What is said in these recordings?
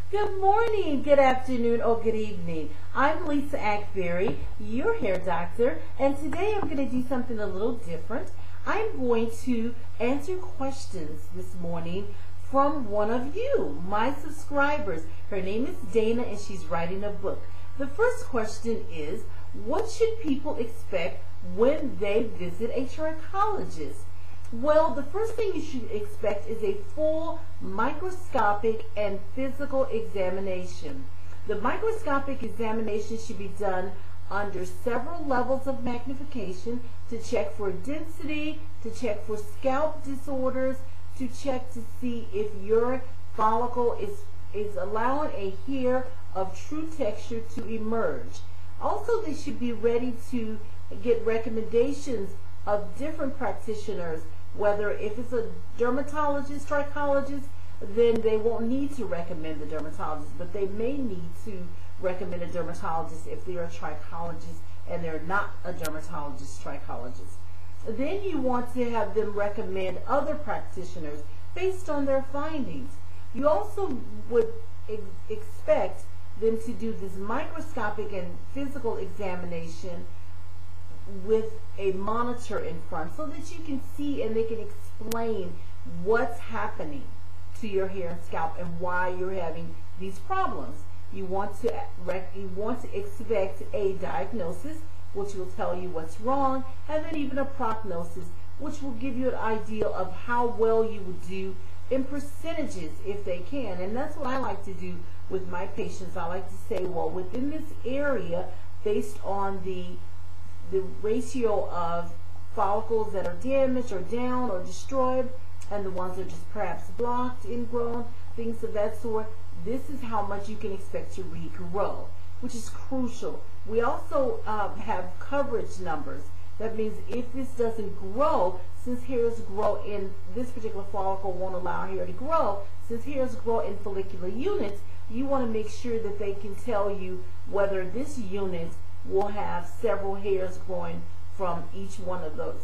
Good morning, good afternoon, or good evening. I'm Lisa Akbari, your hair doctor, and today I'm going to do something a little different. I'm going to answer questions this morning from one of you, my subscribers. Her name is Dinah, and she's writing a book. The first question is, what should people expect when they visit a trichologist? Well, the first thing you should expect is a full microscopic and physical examination. The microscopic examination should be done under several levels of magnification to check for density, to check for scalp disorders, to check to see if your follicle is allowing a hair of true texture to emerge. Also, they should be ready to get recommendations of different practitioners. Whether if it's a dermatologist, trichologist, then they won't need to recommend the dermatologist, but they may need to recommend a dermatologist if they're a trichologist and they're not a dermatologist, trichologist. Then you want to have them recommend other practitioners based on their findings. You also would expect them to do this microscopic and physical examination with a monitor in front so that you can see and they can explain what's happening to your hair and scalp and why you're having these problems. You want to expect a diagnosis, which will tell you what's wrong, and then even a prognosis, which will give you an idea of how well you would do in percentages if they can. And that's what I like to do with my patients. I like to say, well, within this area, based on the ratio of follicles that are damaged or down or destroyed and the ones that are just perhaps blocked, ingrown, things of that sort, this is how much you can expect to regrow, which is crucial. We also have coverage numbers. That means if this doesn't grow, since hairs grow in this particular follicle won't allow hair to grow, since hairs grow in follicular units, you want to make sure that they can tell you whether this unit will have several hairs growing from each one of those.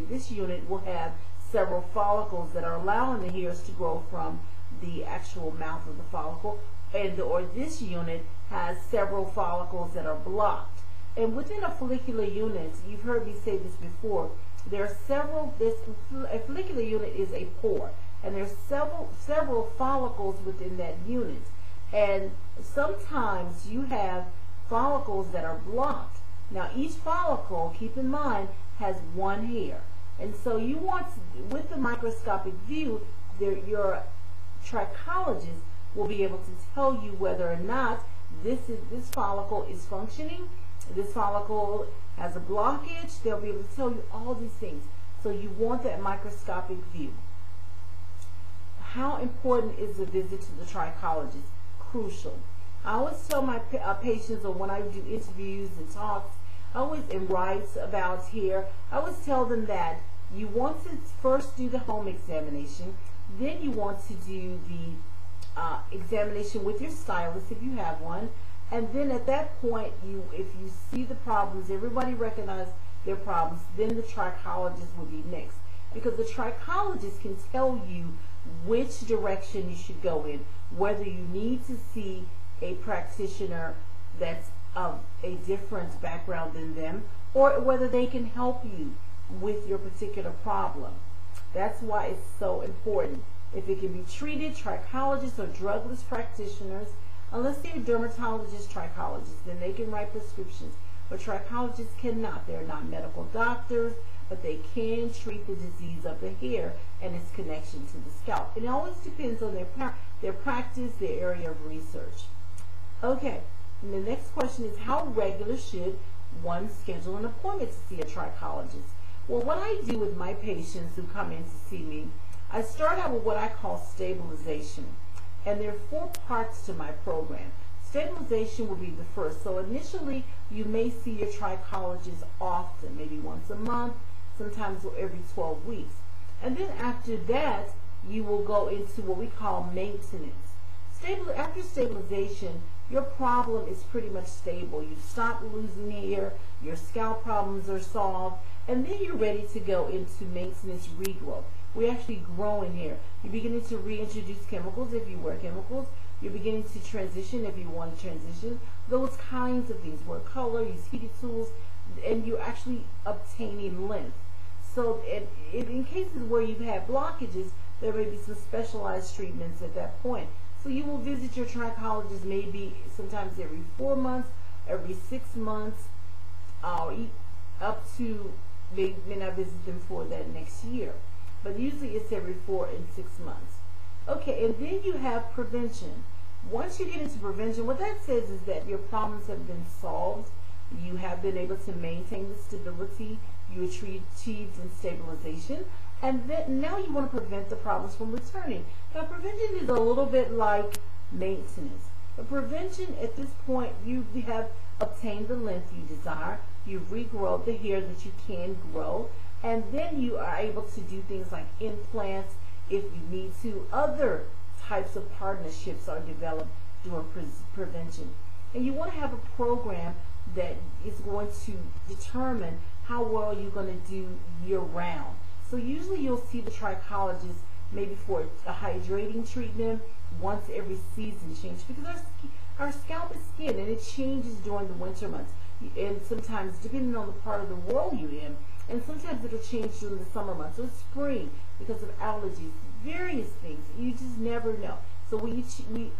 This unit will have several follicles that are allowing the hairs to grow from the actual mouth of the follicle, or this unit has several follicles that are blocked. And within a follicular unit, you've heard me say this before, there are a follicular unit is a pore, and there's several follicles within that unit. And sometimes you have follicles that are blocked. Now each follicle, keep in mind, has one hair. And so you want, with the microscopic view, your trichologist will be able to tell you whether or not this follicle is functioning, this follicle has a blockage. They'll be able to tell you all these things. So you want that microscopic view. How important is the visit to the trichologist? Crucial. I always tell my patients, or when I do interviews and talks, and writes about hair, I always tell them that you want to first do the home examination, then you want to do the examination with your stylist if you have one, and then at that point, if you see the problems, everybody recognizes their problems, then the trichologist will be next. Because the trichologist can tell you which direction you should go in, whether you need to see a practitioner that's of a different background than them, or whether they can help you with your particular problem. That's why it's so important. If it can be treated, trichologists or drugless practitioners, unless they're dermatologists, trichologists, then they can write prescriptions. But trichologists cannot. They're not medical doctors, but they can treat the disease of the hair and its connection to the scalp. It always depends on their practice, their area of research. Okay, and the next question is, how regular should one schedule an appointment to see a trichologist? Well, what I do with my patients who come in to see me, I start out with what I call stabilization. And there are 4 parts to my program. Stabilization will be the first. So initially, you may see your trichologist often, maybe once a month, sometimes every 12 weeks. And then after that, you will go into what we call maintenance. After stabilization, your problem is pretty much stable. You stop losing hair, your scalp problems are solved, and then you're ready to go into maintenance regrowth. We actually grow in hair. You're beginning to reintroduce chemicals if you wear chemicals. you're beginning to transition, if you want to transition, those kinds of things, wear color, use heated tools, and you're actually obtaining length. So in cases where you've had blockages, there may be some specialized treatments at that point. So you will visit your trichologist maybe sometimes every 4 months, every 6 months, up to, may not visit them for that next year. But usually it's every 4 and 6 months. Okay, and then you have prevention. Once you get into prevention, what that says is that your problems have been solved. You have been able to maintain the stability you achieved in stabilization, and then now you want to prevent the problems from returning. Now, prevention is a little bit like maintenance. But prevention, at this point, you have obtained the length you desire. You've regrown the hair that you can grow, and then you are able to do things like implants if you need to. Other types of partnerships are developed during prevention. And you want to have a program that is going to determine how well you're going to do year-round. So usually you'll see the trichologist maybe for a hydrating treatment once every season change, because our scalp is skin and it changes during the winter months, and sometimes depending on the part of the world you're in, and sometimes it'll change during the summer months or spring because of allergies, various things. You just never know. So we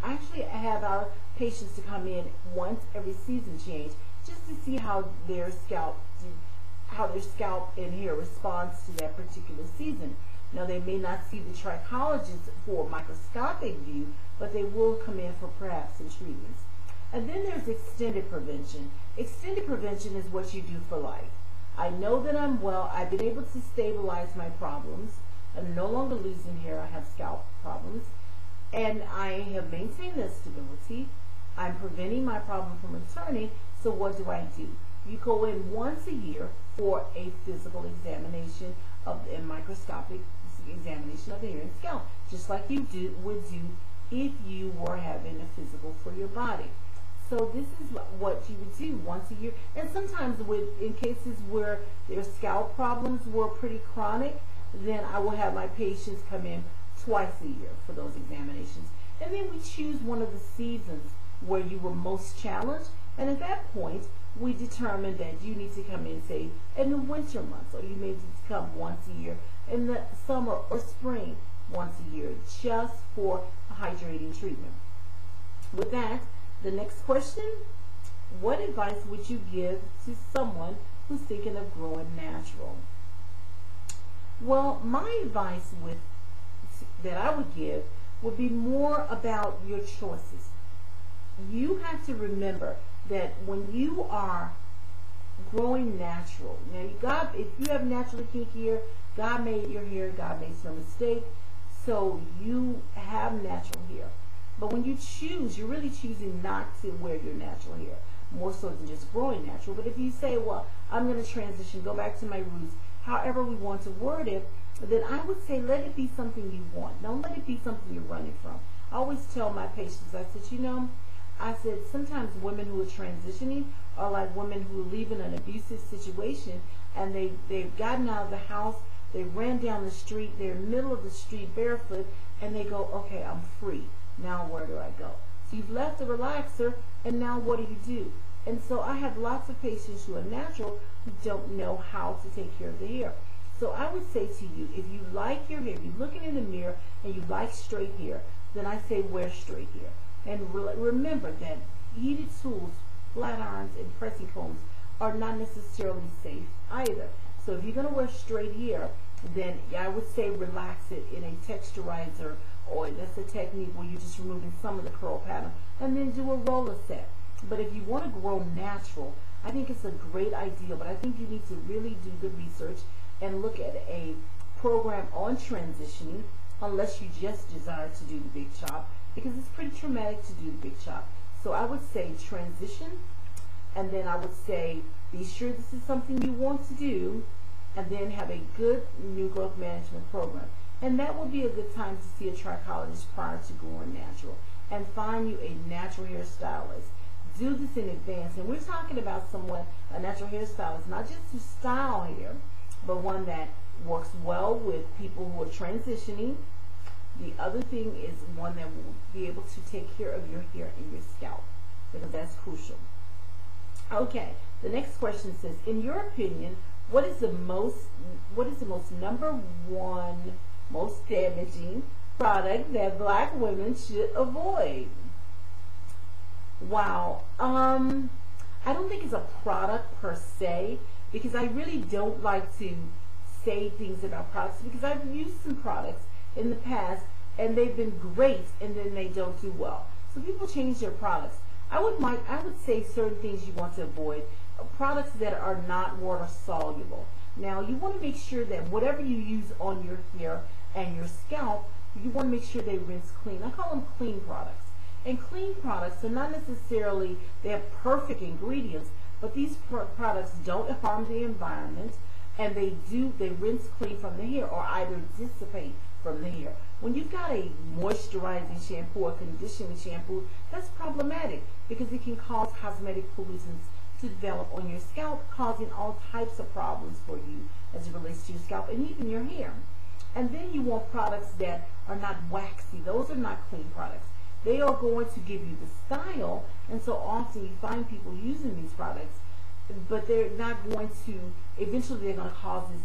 actually have our patients to come in once every season change just to see how their scalp and hair responds to that particular season. Now, they may not see the trichologist for a microscopic view, but they will come in for perhaps some treatments. And then there's extended prevention. Extended prevention is what you do for life. I know that I'm well. I've been able to stabilize my problems. I'm no longer losing hair. I have scalp problems. And I have maintained that stability. I'm preventing my problem from returning. So what do? You go in once a year for a physical examination and microscopic examination of the hair and scalp, just like you would do if you were having a physical for your body. So this is what you would do once a year. And sometimes in cases where their scalp problems were pretty chronic, then I will have my patients come in twice a year for those examinations. And then we choose one of the seasons where you were most challenged, and at that point we determine that you need to come in, say, in the winter months, or you may need to come once a year in the summer or spring once a year, just for a hydrating treatment. With that, the next question: what advice would you give to someone who's thinking of growing natural? Well, my advice that I would give would be more about your choices. You have to remember that when you are growing natural, now if you have naturally kinky hair, God made your hair, God makes no mistake, so you have natural hair. But when you choose, you're really choosing not to wear your natural hair, more so than just growing natural. But if you say, well, I'm going to transition, go back to my roots, however we want to word it, then I would say let it be something you want. Don't let it be something you're running from. I always tell my patients, I said, sometimes women who are transitioning are like women who are leaving an abusive situation, and they've gotten out of the house, they ran down the street, they're in the middle of the street barefoot, and they go, okay, I'm free. Now where do I go? So you've left the relaxer, and now what do? And so I have lots of patients who are natural who don't know how to take care of their hair. So I would say to you, if you like your hair, if you're looking in the mirror and you like straight hair, then I say wear straight hair. And remember that heated tools, flat irons, and pressing combs are not necessarily safe either. So if you're going to wear straight hair, then I would say relax it in a texturizer, or that's a technique where you're just removing some of the curl pattern, and then do a roller set. But if you want to grow natural, I think it's a great idea, but I think you need to really do good research and look at a program on transitioning, unless you just desire to do the big chop, because it's pretty traumatic to do the big chop. So I would say transition, and then I would say be sure this is something you want to do, and then have a good new growth management program. And that would be a good time to see a trichologist prior to going natural, and find you a natural hairstylist. Do this in advance. And we're talking about a natural hairstylist, not just to style hair, but one that works well with people who are transitioning, The other thing is one that will be able to take care of your hair and your scalp, because that's crucial. Okay, the next question says, in your opinion, what is the most number one most damaging product that black women should avoid? Wow. I don't think it's a product per se, because I really don't like to say things about products, because I've used some products in the past and they've been great and then they don't do well. So people change their products. I would say certain things you want to avoid. Products that are not water soluble. Now you want to make sure that whatever you use on your hair and your scalp, you want to make sure they rinse clean. I call them clean products. And clean products are not necessarily, they have perfect ingredients, but these products don't harm the environment, and they rinse clean from the hair or either dissipate from the hair. When you've got a moisturizing shampoo or conditioning shampoo, that's problematic because it can cause cosmetic pollutants to develop on your scalp, causing all types of problems for you as it relates to your scalp and even your hair. And then you want products that are not waxy. Those are not clean products. They are going to give you the style, and so often you find people using these products, but they're not going to, eventually they're going to cause this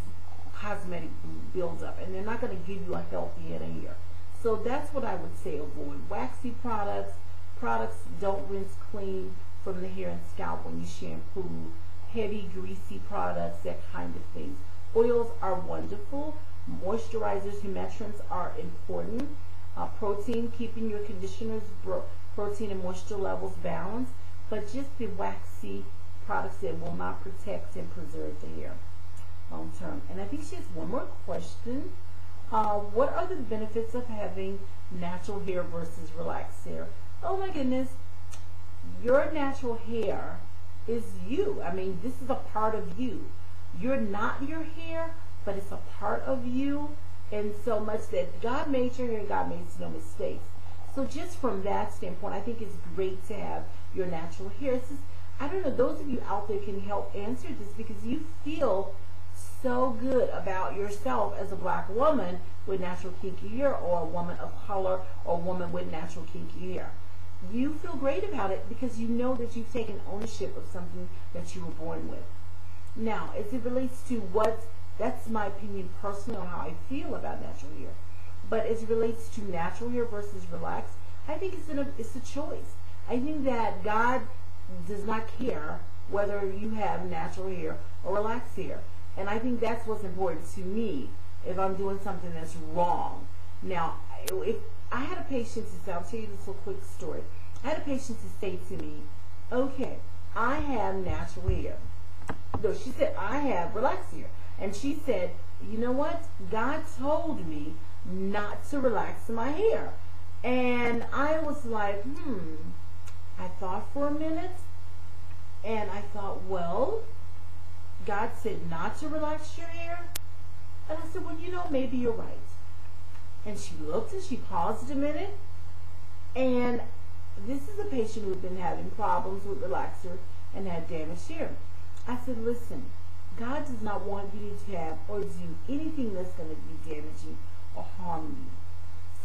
cosmetic buildup, and they're not going to give you a healthy head of hair. So that's what I would say, avoid waxy products. Products don't rinse clean from the hair and scalp when you shampoo. Heavy, greasy products, that kind of things. Oils are wonderful. Moisturizers, humectants are important. Protein, keeping your conditioners, protein and moisture levels balanced, but just the waxy products that will not protect and preserve the hair long term. And I think she has one more question. What are the benefits of having natural hair versus relaxed hair? Oh my goodness, your natural hair is you. I mean, this is a part of you. You're not your hair, but it's a part of you. And so much that God made your hair, God made no mistakes. So just from that standpoint, I think it's great to have your natural hair. It's just, I don't know, those of you out there can help answer this, because you feel so good about yourself as a black woman with natural kinky hair, or a woman of color, or a woman with natural kinky hair. You feel great about it because you know that you've taken ownership of something that you were born with. Now, as it relates to that's my opinion personally on how I feel about natural hair. But as it relates to natural hair versus relaxed, I think it's a choice. I think that God does not care whether you have natural hair or relaxed hair. And I think that's what's important to me if I'm doing something that's wrong. Now, if I had a patient to say, I'll tell you this little quick story. I had a patient to say to me, okay, I have natural hair. No, she said, I have relaxed hair. And she said, you know what? God told me not to relax my hair. And I was like, I thought for a minute. And I thought, well, God said not to relax your hair. And I said, well, you know, maybe you're right. And she looked and she paused a minute. And this is a patient who had been having problems with relaxer and had damaged hair. I said, listen, God does not want you to have or do anything that's going to be damaging or harm you.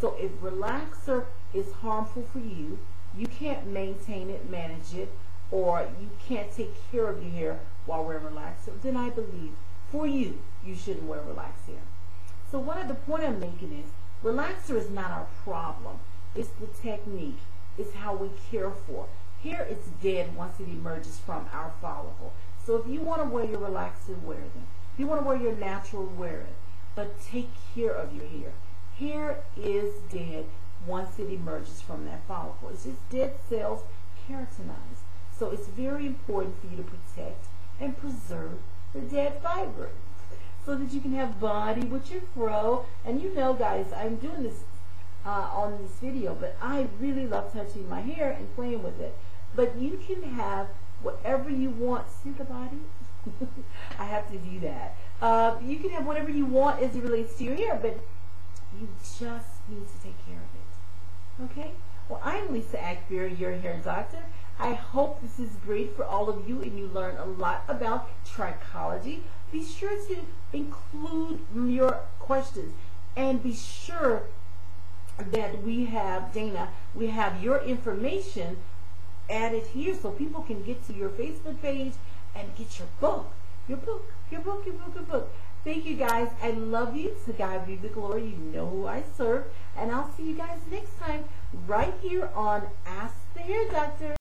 So if relaxer is harmful for you, you can't maintain it, manage it, or you can't take care of your hair while wearing relaxer, then I believe for you, you shouldn't wear relaxed hair. So the point I'm making is, relaxer is not our problem. It's the technique. It's how we care for. Hair is dead once it emerges from our follicle. So if you want to wear your relaxer, wear them. If you want to wear your natural, wear it. But take care of your hair. Hair is dead once it emerges from that follicle. It's just dead cells keratinized. So it's very important for you to protect and preserve the dead fiber so that you can have body with your fro. And you know, guys, I'm doing this on this video, but I really love touching my hair and playing with it. But you can have whatever you want. See the body? I have to do that. You can have whatever you want as it relates to your hair, but you just need to take care of it. Okay? Well, I'm Lisa Akbari, your hair doctor. I hope this is great for all of you and you learn a lot about trichology. Be sure to include your questions and be sure that we have, Dana, we have your information added here so people can get to your Facebook page and get your book. Your book. Thank you guys. I love you. To God be the glory. You know who I serve. And I'll see you guys next time right here on Ask the Hair Doctor.